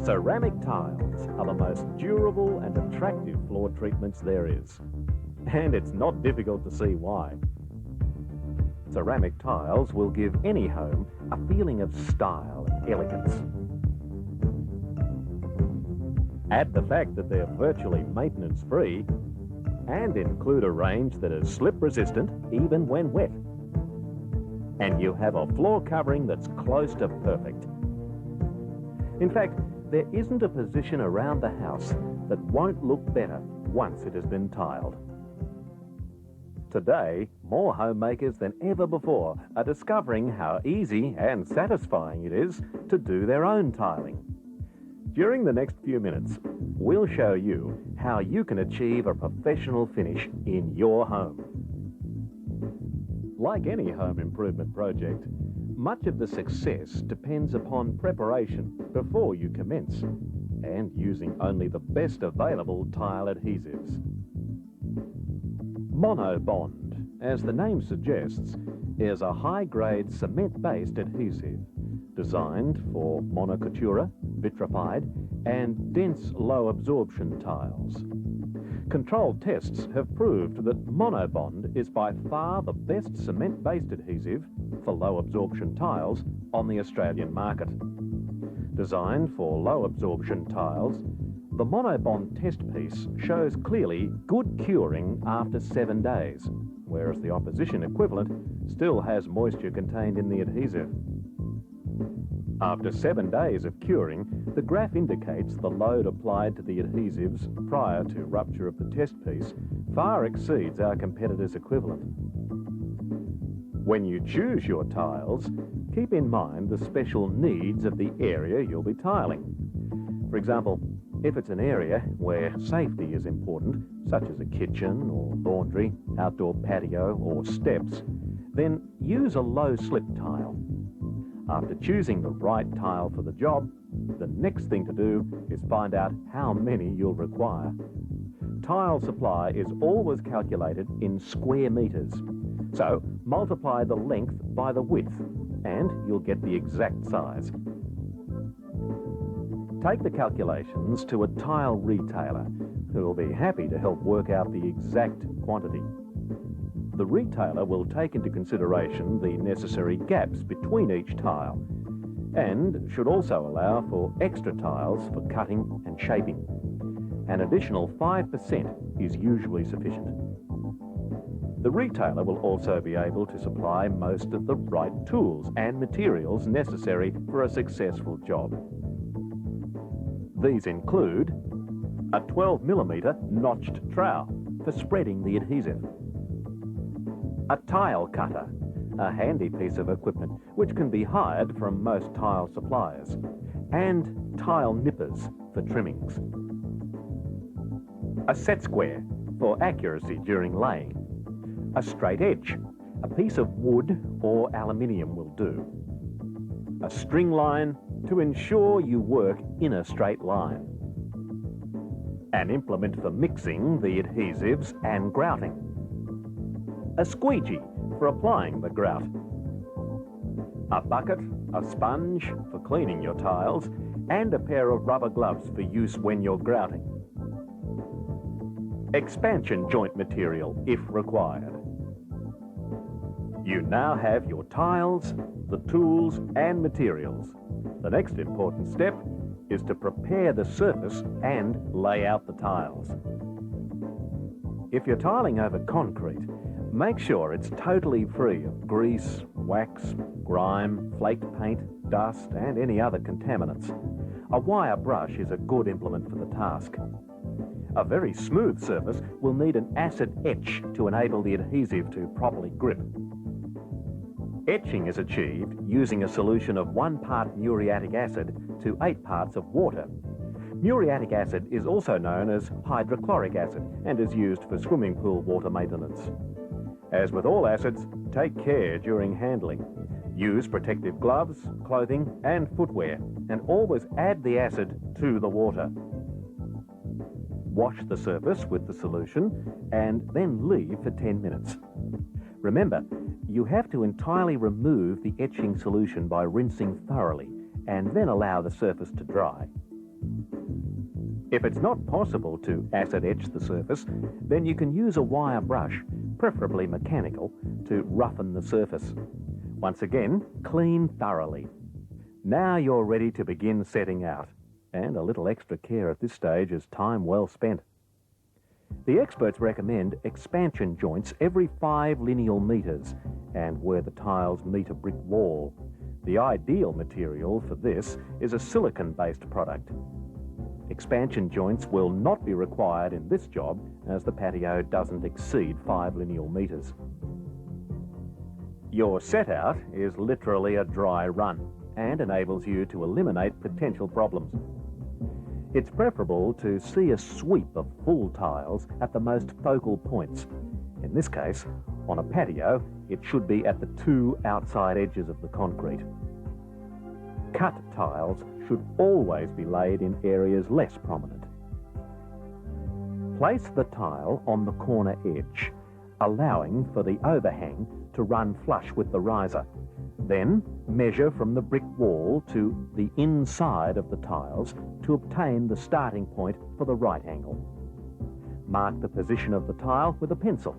Ceramic tiles are the most durable and attractive floor treatments there is. And it's not difficult to see why. Ceramic tiles will give any home a feeling of style and elegance. Add the fact that they're virtually maintenance-free and include a range that is slip-resistant even when wet. And you have a floor covering that's close to perfect. In fact, there isn't a position around the house that won't look better once it has been tiled. Today, more homemakers than ever before are discovering how easy and satisfying it is to do their own tiling. During the next few minutes, we'll show you how you can achieve a professional finish in your home. Like any home improvement project, much of the success depends upon preparation before you commence and using only the best available tile adhesives. Monobond, as the name suggests, is a high-grade cement-based adhesive designed for monocultura, vitrified and dense low-absorption tiles. Controlled tests have proved that Monobond is by far the best cement-based adhesive for low-absorption tiles on the Australian market. Designed for low-absorption tiles, the Monobond test piece shows clearly good curing after 7 days, whereas the opposition equivalent still has moisture contained in the adhesive. After 7 days of curing, the graph indicates the load applied to the adhesives prior to rupture of the test piece far exceeds our competitors' equivalent. When you choose your tiles, keep in mind the special needs of the area you'll be tiling. For example, if it's an area where safety is important, such as a kitchen or laundry, outdoor patio or steps, then use a low-slip tile. After choosing the right tile for the job, the next thing to do is find out how many you'll require. Tile supply is always calculated in square meters, so multiply the length by the width and you'll get the exact size. Take the calculations to a tile retailer who will be happy to help work out the exact quantity. The retailer will take into consideration the necessary gaps between each tile and should also allow for extra tiles for cutting and shaping. An additional 5% is usually sufficient. The retailer will also be able to supply most of the right tools and materials necessary for a successful job. These include a 12mm notched trowel for spreading the adhesive, a tile cutter, a handy piece of equipment which can be hired from most tile suppliers, and tile nippers for trimmings. A set square for accuracy during laying, a straight edge, a piece of wood or aluminium will do, a string line to ensure you work in a straight line, an implement for mixing the adhesives and grouting, a squeegee for applying the grout, a bucket, a sponge for cleaning your tiles, and a pair of rubber gloves for use when you're grouting. Expansion joint material if required. You now have your tiles, the tools and materials. The next important step is to prepare the surface and lay out the tiles. If you're tiling over concrete, make sure it's totally free of grease, wax, grime, flaked paint, dust and any other contaminants. A wire brush is a good implement for the task. A very smooth surface will need an acid etch to enable the adhesive to properly grip. Etching is achieved using a solution of 1 part muriatic acid to 8 parts of water. Muriatic acid is also known as hydrochloric acid and is used for swimming pool water maintenance. As with all acids, take care during handling. Use protective gloves, clothing and footwear, and always add the acid to the water. Wash the surface with the solution and then leave for 10 minutes. Remember, you have to entirely remove the etching solution by rinsing thoroughly and then allow the surface to dry. If it's not possible to acid etch the surface, then you can use a wire brush, preferably mechanical, to roughen the surface. Once again, clean thoroughly. Now you're ready to begin setting out, and a little extra care at this stage is time well spent. The experts recommend expansion joints every 5 lineal metres and where the tiles meet a brick wall. The ideal material for this is a silicon-based product. Expansion joints will not be required in this job as the patio doesn't exceed 5 lineal metres. Your set out is literally a dry run and enables you to eliminate potential problems. It's preferable to see a sweep of full tiles at the most focal points. In this case, on a patio, it should be at the 2 outside edges of the concrete. Cut tiles should always be laid in areas less prominent. Place the tile on the corner edge, allowing for the overhang to run flush with the riser. Then measure from the brick wall to the inside of the tiles to obtain the starting point for the right angle. Mark the position of the tile with a pencil.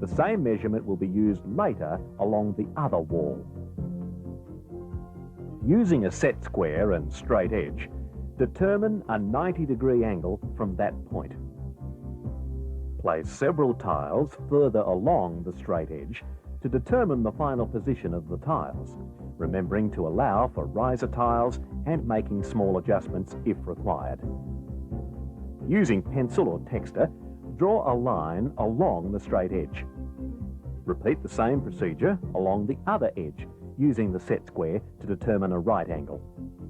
The same measurement will be used later along the other wall. Using a set square and straight edge, determine a 90-degree angle from that point. Place several tiles further along the straight edge to determine the final position of the tiles, remembering to allow for riser tiles and making small adjustments if required. Using pencil or texta, draw a line along the straight edge. Repeat the same procedure along the other edge, using the set square to determine a right angle.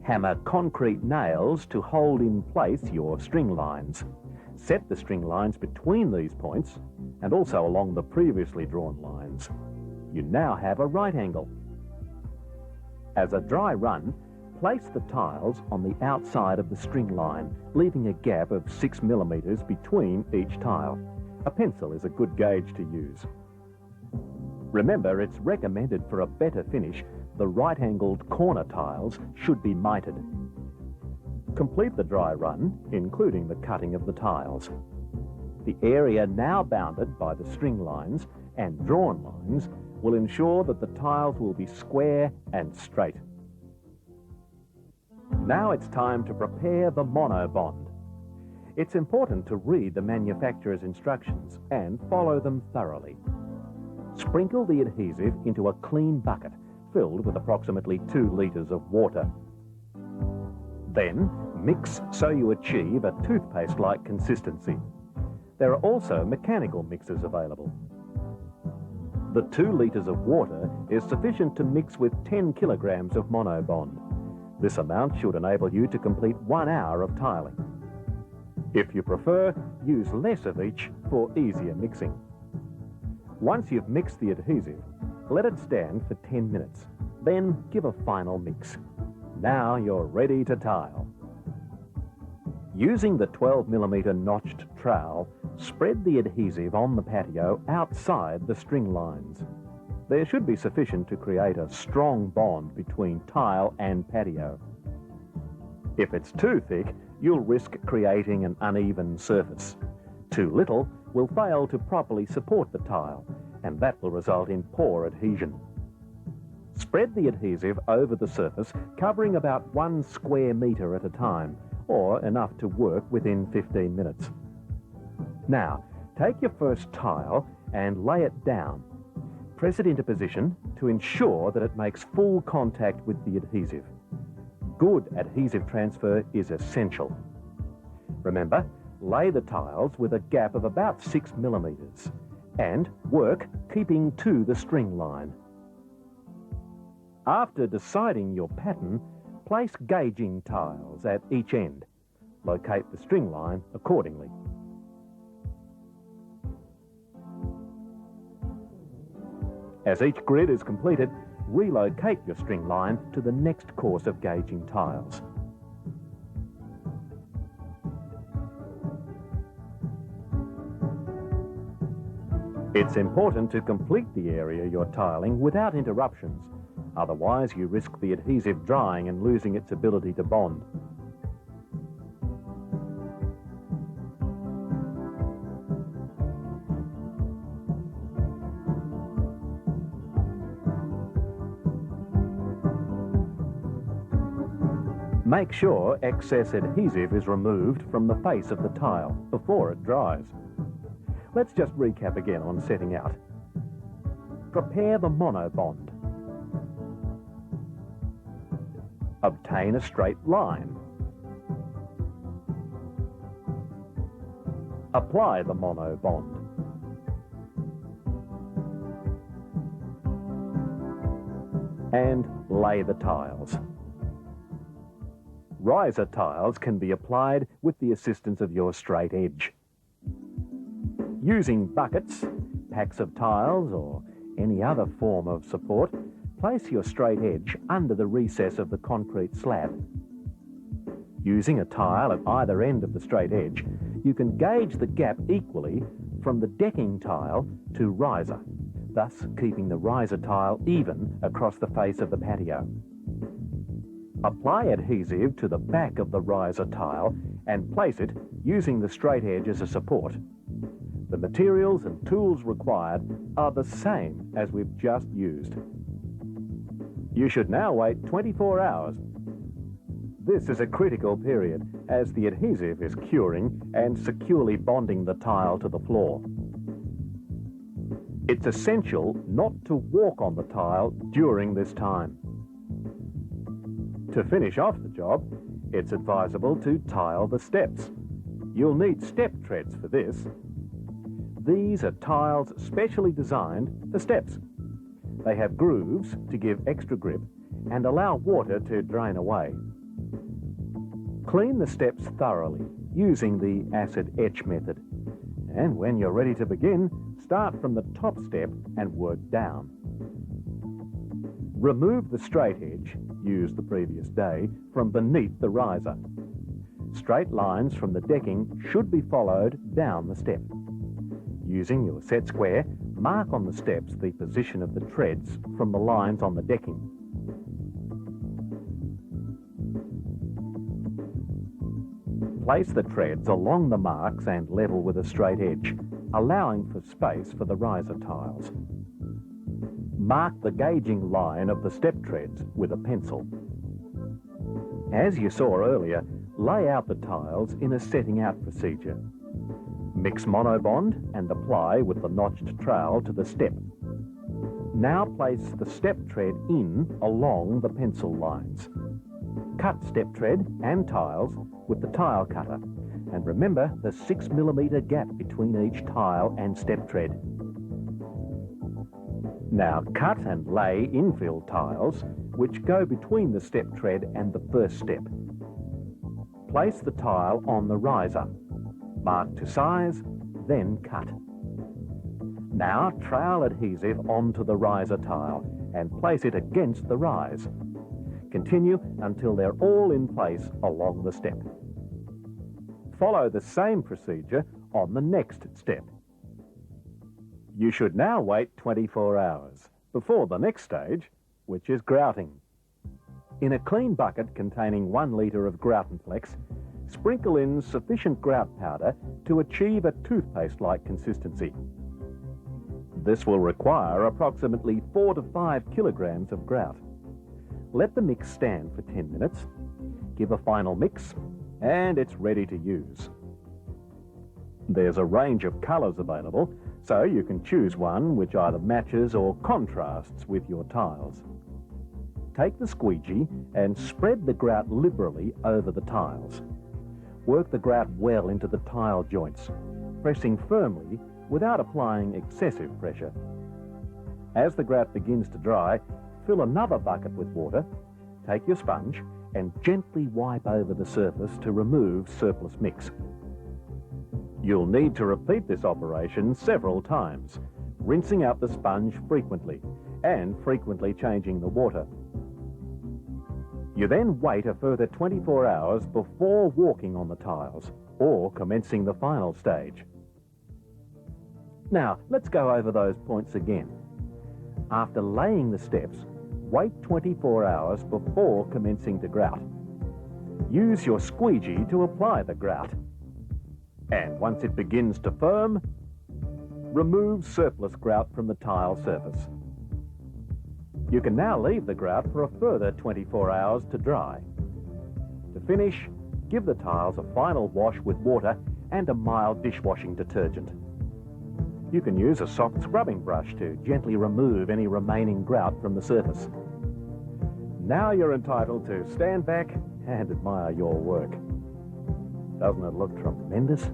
Hammer concrete nails to hold in place your string lines. Set the string lines between these points and also along the previously drawn lines. You now have a right angle. As a dry run, place the tiles on the outside of the string line, leaving a gap of 6 millimetres between each tile. A pencil is a good gauge to use. Remember, it's recommended for a better finish, the right-angled corner tiles should be mited. Complete the dry run, including the cutting of the tiles. The area now bounded by the string lines and drawn lines will ensure that the tiles will be square and straight. Now it's time to prepare the Monobond. It's important to read the manufacturer's instructions and follow them thoroughly. Sprinkle the adhesive into a clean bucket filled with approximately 2 litres of water. Then mix so you achieve a toothpaste-like consistency. There are also mechanical mixers available. The 2 litres of water is sufficient to mix with 10 kilograms of Monobond. This amount should enable you to complete 1 hour of tiling. If you prefer, use less of each for easier mixing. Once you've mixed the adhesive, let it stand for 10 minutes. Then give a final mix. Now you're ready to tile. Using the 12mm notched trowel, spread the adhesive on the patio outside the string lines. There should be sufficient to create a strong bond between tile and patio. If it's too thick, you'll risk creating an uneven surface. Too little will fail to properly support the tile, and that will result in poor adhesion. Spread the adhesive over the surface, covering about 1 square metre at a time, or enough to work within 15 minutes. Now, take your first tile and lay it down. Press it into position to ensure that it makes full contact with the adhesive. Good adhesive transfer is essential. Remember, lay the tiles with a gap of about 6 millimetres and work keeping to the string line. After deciding your pattern, place gauging tiles at each end. Locate the string line accordingly. As each grid is completed, relocate your string line to the next course of gauging tiles. It's important to complete the area you're tiling without interruptions. Otherwise, you risk the adhesive drying and losing its ability to bond. Make sure excess adhesive is removed from the face of the tile before it dries. Let's just recap again on setting out. Prepare the Monobond. Obtain a straight line. Apply the Monobond. And lay the tiles. Riser tiles can be applied with the assistance of your straight edge. Using buckets, packs of tiles or any other form of support, place your straight edge under the recess of the concrete slab. Using a tile at either end of the straight edge, you can gauge the gap equally from the decking tile to riser, thus keeping the riser tile even across the face of the patio. Apply adhesive to the back of the riser tile and place it using the straight edge as a support. The materials and tools required are the same as we've just used. You should now wait 24 hours. This is a critical period as the adhesive is curing and securely bonding the tile to the floor. It's essential not to walk on the tile during this time. To finish off the job, it's advisable to tile the steps. You'll need step treads for this. These are tiles specially designed for steps. They have grooves to give extra grip and allow water to drain away. Clean the steps thoroughly using the acid etch method. And when you're ready to begin, start from the top step and work down. Remove the straight edge, used the previous day, from beneath the riser. Straight lines from the decking should be followed down the step. Using your set square, mark on the steps the position of the treads from the lines on the decking. Place the treads along the marks and level with a straight edge, allowing for space for the riser tiles. Mark the gauging line of the step treads with a pencil. As you saw earlier, lay out the tiles in a setting out procedure. Mix Monobond and apply with the notched trowel to the step. Now place the step tread in along the pencil lines. Cut step tread and tiles with the tile cutter, and remember the 6mm gap between each tile and step tread. Now cut and lay infill tiles which go between the step tread and the first step. Place the tile on the riser. Mark to size, then cut. Now trowel adhesive onto the riser tile and place it against the rise. Continue until they're all in place along the step. Follow the same procedure on the next step. You should now wait 24 hours before the next stage, which is grouting. In a clean bucket containing 1 litre of Groutenflex, sprinkle in sufficient grout powder to achieve a toothpaste-like consistency. This will require approximately 4 to 5 kilograms of grout. Let the mix stand for 10 minutes, give a final mix, and it's ready to use. There's a range of colours available, so you can choose one which either matches or contrasts with your tiles. Take the squeegee and spread the grout liberally over the tiles. Work the grout well into the tile joints, pressing firmly without applying excessive pressure. As the grout begins to dry, fill another bucket with water, take your sponge and gently wipe over the surface to remove surplus mix. You'll need to repeat this operation several times, rinsing out the sponge frequently and frequently changing the water. You then wait a further 24 hours before walking on the tiles or commencing the final stage. Now, let's go over those points again. After laying the steps, wait 24 hours before commencing to grout. Use your squeegee to apply the grout. And once it begins to firm, remove surplus grout from the tile surface. You can now leave the grout for a further 24 hours to dry. To finish, give the tiles a final wash with water and a mild dishwashing detergent. You can use a soft scrubbing brush to gently remove any remaining grout from the surface. Now you're entitled to stand back and admire your work. Doesn't it look tremendous?